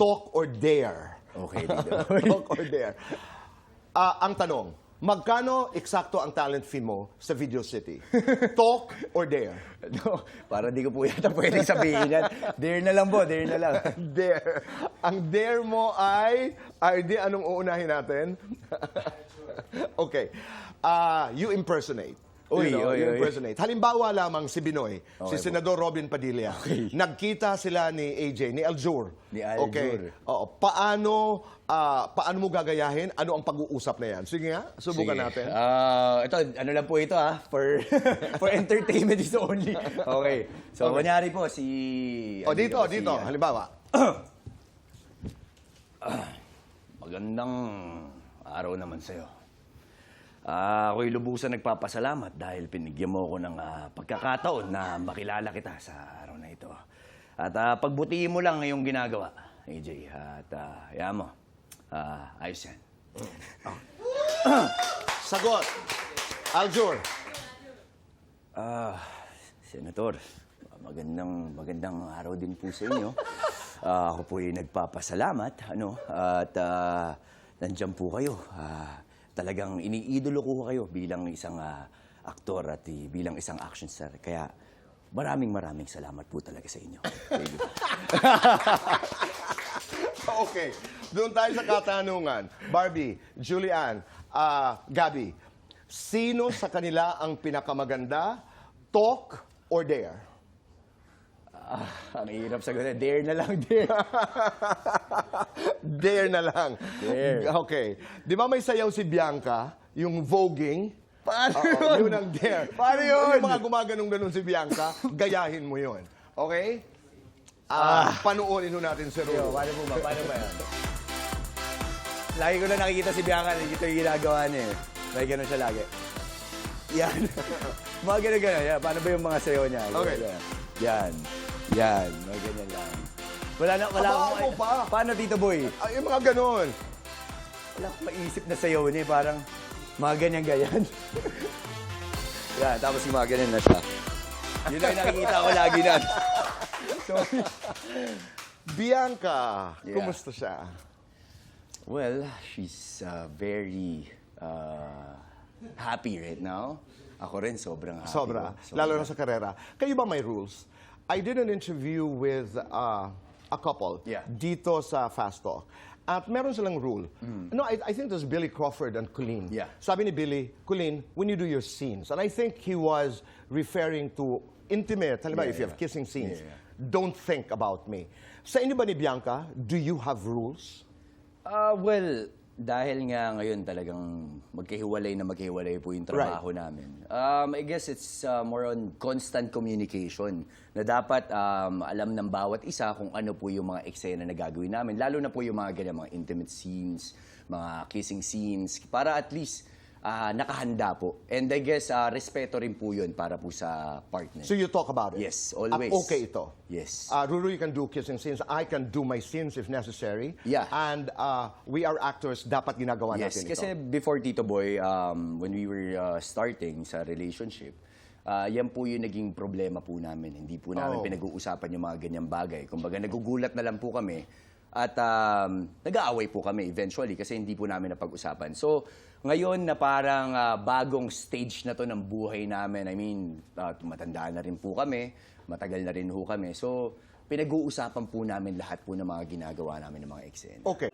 talk or dare. Okay, dito. Talk or dare. Ang tanong, magkano eksakto ang talent fee mo sa Video City? Talk or dare? No, para di ko po yata pwedeng sabihin yan. Dare na lang po, dare na lang. Dare. Ang dare mo ay, RD, anong uunahin natin? Okay. You impersonate. Uy, You impersonate. Halimbawa lamang si Binoy, si po. Senador Robin Padilla. Okay. Nagkita sila ni AJ, ni Aljur. Ni Aljur. Okay. Oo. Paano mo gagayahin? Ano ang pag-uusap na yan? Sige nga, subukan Sige. natin. Ito, ano lang po ito for for entertainment is only. Okay. So, kunyari po si... Dito. Halimbawa. Magandang araw naman sa'yo. Ako'y lubusan nagpapasalamat dahil pinigyan mo ako ng pagkakataon na makilala kita sa araw na ito. At pagbutihin mo lang ngayong ginagawa, AJ. At yan mo, ayos yan. Sagot. Aljur. Senator, magandang araw din po sa inyo. Ako po'y nagpapasalamat, at nandyan po kayo. Talagang iniidolo ko kayo bilang isang aktor at bilang isang action star. Kaya maraming salamat po talaga sa inyo. Thank you. Okay. Doon tayo sa katanungan. Barbie, Julian, Gabby, sino sa kanila ang pinakamaganda? Talk or dare? Ang hirap sagutin. Dare na lang, dare. Dare na lang. Dare. Okay. Di ba may sayaw si Bianca, yung voguing? Paano Yun ang dare. Paano yun? Yung mga gumaganong-ganon si Bianca, gayahin mo yun. Okay? Panuorin ho natin si Rulo. Paano po ba? Paano ba yan? Lagi ko na nakikita si Bianca, ito yung ginagawa niya eh. May gano'n siya lagi. Yan. Mga gano'n. Yan. Paano ba yung mga sayo niya? Okay. Yan. Mga ganyan lang. Wala Abaan mo pa. Paano, Tito Boy? Yung mga ganon. Wala akong maisip na sayo niya. Parang mga ganyan. Yan. Tapos yung mga ganyan na siya. Yun lang yung nakikita ko lagi na. Bianca, Yeah. kumusta siya? Well, she's very happy right now. Ako rin, sobrang happy. Sobra. Lalo na sa karera. Kayo ba may rules? I did an interview with a couple dito sa Fast Talk. At meron silang rule. No, I think there's Billy Crawford and Colleen. Yeah. Sabi ni Billy, Colleen, when you do your scenes, and I think he was referring to intimate, halimbawa if you have kissing scenes, don't think about me. Sa inyo ba ni Bianca, do you have rules? Well, dahil nga ngayon talagang magkahiwalay po yung trabaho namin. I guess it's more on constant communication na dapat alam ng bawat isa kung ano po yung mga eksena na gagawin namin. Lalo na po yung mga ganyan, mga intimate scenes, mga kissing scenes, para at least nakahanda po. And I guess respeto rin po yun para po sa partner. So you talk about it? Yes, always. At okay ito? Yes. Ruru, you can do kissing scenes. I can do my scenes if necessary. Yeah. And we are actors, dapat ginagawa natin ito. Kasi before Tito Boy, when we were starting sa relationship, yan po yung naging problema po namin. Hindi po namin pinag-uusapan yung mga ganyang bagay. Kumbaga, nagugulat na lang po kami at nag-aaway po kami eventually kasi hindi po namin napag-usapan. So, ngayon na parang bagong stage na to ng buhay namin, I mean, matanda na rin po kami, matagal na rin po kami. So, pinag-uusapan po namin lahat po ng mga ginagawa namin ng mga eksena. Okay.